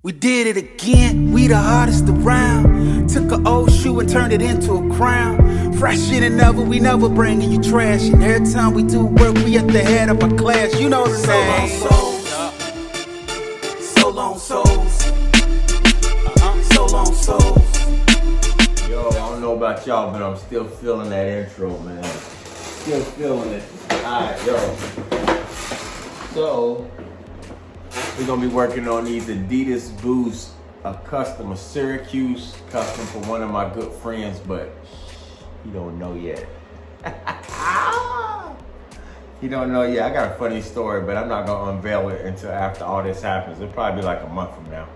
We did it again, we the hottest around. Took an old shoe and turned it into a crown. Fresher than ever, we never bringing you trash. And every time we do work, we at the head of our class. You know the name. So long souls. So long souls. Yo, I don't know about y'all, but I'm still feeling that intro, man. Still feeling it. Alright, yo. So, we're gonna be working on these Adidas Boost, a Syracuse custom for one of my good friends, but he don't know yet. He don't know yet. I got a funny story, but I'm not gonna unveil it until after all this happens. It'll probably be like a month from now.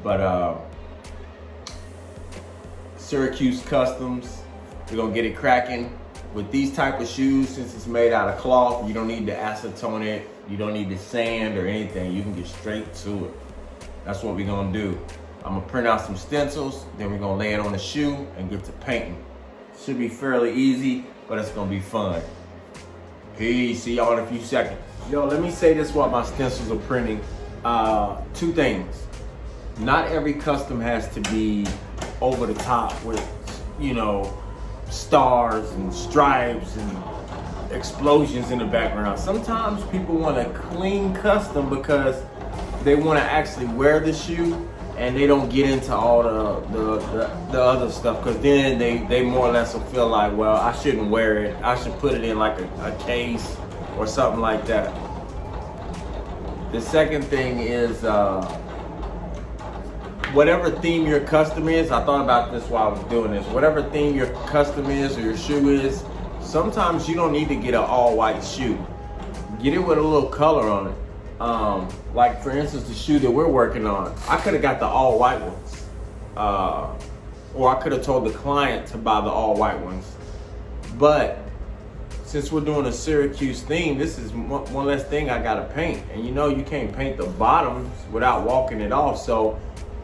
But Syracuse Customs, we're gonna get it cracking. With these type of shoes, since it's made out of cloth, you don't need to acetone it, you don't need to sand or anything. You can get straight to it. That's what we're gonna do. I'm gonna print out some stencils, then we're gonna lay it on the shoe and get to painting. Should be fairly easy, but it's gonna be fun. Peace, see y'all in a few seconds. Yo, let me say this while my stencils are printing. Two things. Not every custom has to be over the top with, you know, stars and stripes and explosions in the background. Sometimes people want a clean custom because they want to actually wear the shoe and they don't get into all the other stuff, because then they more or less will feel like, well, I shouldn't wear it. I should put it in like a case or something like that. The second thing is whatever theme your custom is, I thought about this while I was doing this. Whatever theme your custom is or your shoe is, sometimes you don't need to get an all white shoe. Get it with a little color on it. Like for instance, the shoe that we're working on, I could have got the all white ones. Or I could have told the client to buy the all white ones. But since we're doing a Syracuse theme, this is one less thing I gotta paint. And you know you can't paint the bottoms without walking it off. So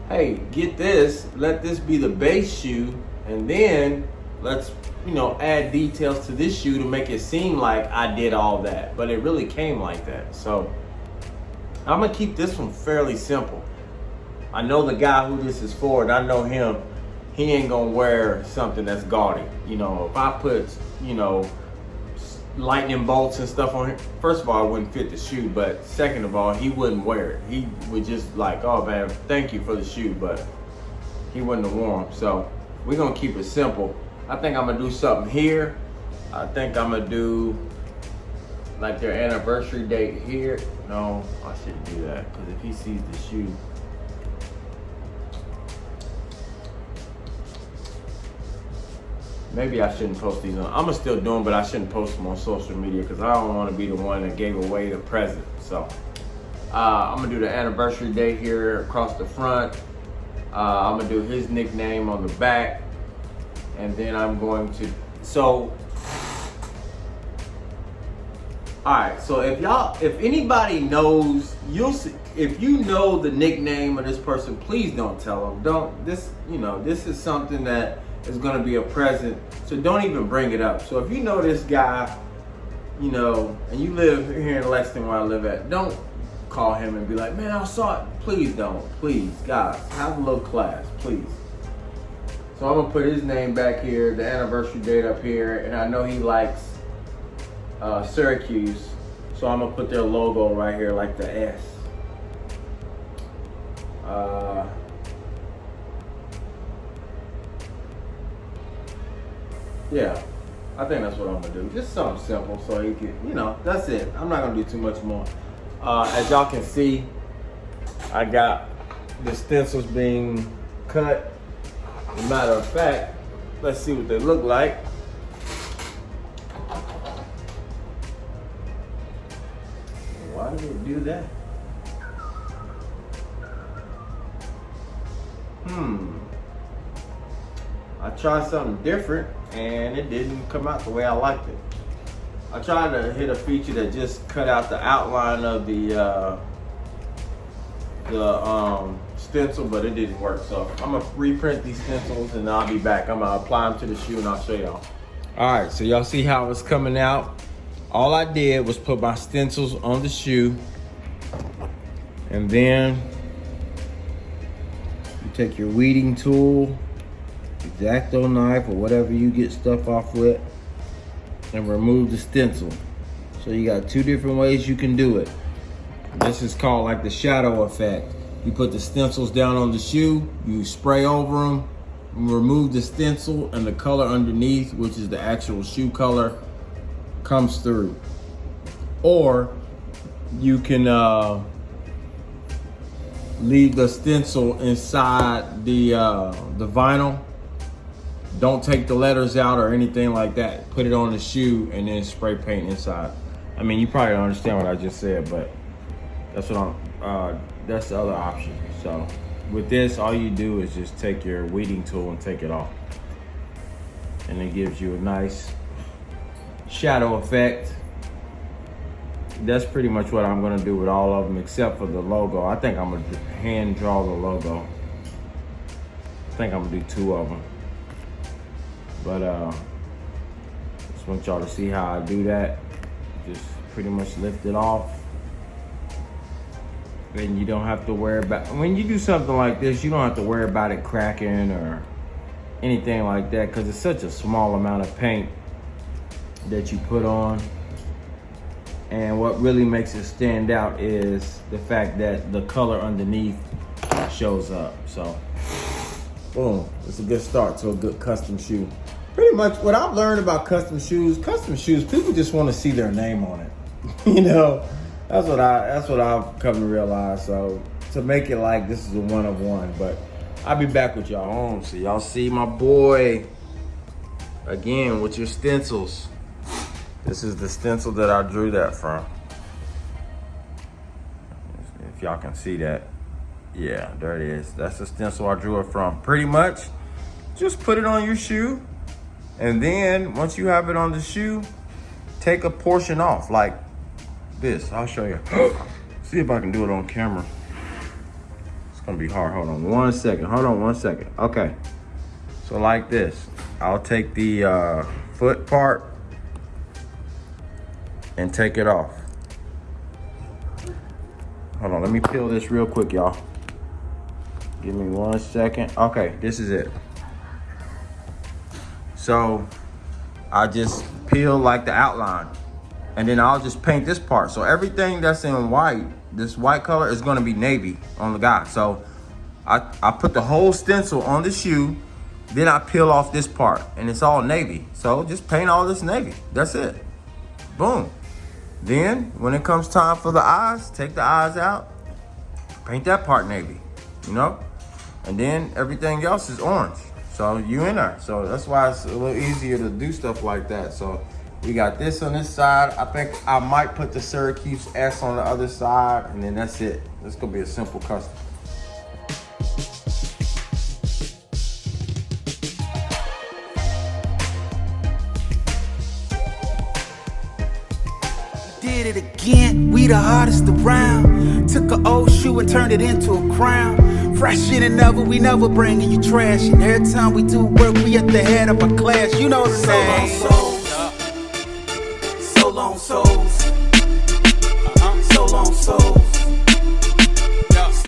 hey, get this, let this be the base shoe, and then let's, you know, add details to this shoe to make it seem like I did all that, but it really came like that. So I'm gonna keep this one fairly simple. I know the guy who this is for, and I know him, he ain't gonna wear something that's gaudy. You know, if I put, you know, lightning bolts and stuff on him, first of all, it wouldn't fit the shoe, but second of all, he wouldn't wear it. He would just like, oh man, thank you for the shoe, but he wouldn't have worn them. So we're gonna keep it simple. I think I'm gonna do something here. I think I'm gonna do like their anniversary date here. No, I shouldn't do that, because if he sees the shoe, maybe I shouldn't post these on. I'm gonna still do them, but I shouldn't post them on social media because I don't want to be the one that gave away the present. So I'm gonna do the anniversary date here across the front. I'm gonna do his nickname on the back, and then I'm going to. So, all right. So if anybody knows, you'll see. If you know the nickname of this person, please don't tell them. Don't this. You know, this is something that is going to be a present, so don't even bring it up. So if you know this guy, you know, and you live here in Lexington where I live at, don't call him and be like, man, I saw it. Please don't. Please, guys, have a little class, please. So I'm gonna put his name back here, the anniversary date up here, and I know he likes Syracuse, so I'm gonna put their logo right here, like the S. Yeah, I think that's what I'm gonna do. Just something simple so he can, you know, that's it. I'm not gonna do too much more. As y'all can see, I got the stencils being cut. As a matter of fact, let's see what they look like. Why did it do that? I tried something different and it didn't come out the way I liked it. I tried to hit a feature that just cut out the outline of the stencil, but it didn't work. So I'm gonna reprint these stencils and I'll be back. I'm gonna apply them to the shoe and I'll show y'all. All right, so y'all see how it's coming out. All I did was put my stencils on the shoe, and then You take your weeding tool, X-Acto knife, or whatever you get stuff off with, and remove the stencil. So you got two different ways you can do it. This is called like the shadow effect. You put the stencils down on the shoe, you spray over them, remove the stencil, and the color underneath, which is the actual shoe color, comes through. Or you can leave the stencil inside the vinyl. Don't take the letters out or anything like that. Put it on the shoe and then spray paint inside. I mean, you probably don't understand what I just said, but that's what that's the other option. So with this, all you do is just take your weeding tool and take it off. And it gives you a nice shadow effect. That's pretty much what I'm gonna do with all of them except for the logo. I think I'm gonna hand draw the logo. I think I'm gonna do two of them. But just want y'all to see how I do that. Just pretty much lift it off. And you don't have to worry about, when you do something like this, you don't have to worry about it cracking or anything like that, because it's such a small amount of paint that you put on. And what really makes it stand out is the fact that the color underneath shows up. So, boom, it's a good start to a good custom shoe. Pretty much what I've learned about custom shoes, people just want to see their name on it. You know, that's what I've come to realize. So to make it like this is a one of one, but I'll be back with y'all home. So y'all see my boy again with your stencils. This is the stencil that I drew that from. If y'all can see that. Yeah, there it is. That's the stencil I drew it from. Pretty much, just put it on your shoe. And then once you have it on the shoe, take a portion off like this. I'll show you. See if I can do it on camera. It's gonna be hard. Hold on one second. Okay. So like this. I'll take the foot part and take it off. Hold on, let me peel this real quick, y'all. Give me 1 second. Okay, this is it. So I just peel like the outline, and then I'll just paint this part. So everything that's in white, this white color, is gonna be navy on the guy. So I put the whole stencil on the shoe, then I peel off this part, and it's all navy. So just paint all this navy, that's it. Boom. Then when it comes time for the eyes, take the eyes out, paint that part navy, you know? And then everything else is orange. So you in there. So that's why it's a little easier to do stuff like that. So we got this on this side. I think I might put the Syracuse S on the other side, and then that's it. This gonna be a simple custom. Did it again, we the hardest around. Took an old shoe and turned it into a crown. Fresh in and never, we never bringing you trash. And every time we do work, we at the head of our class. You know the name. So long souls. So long souls.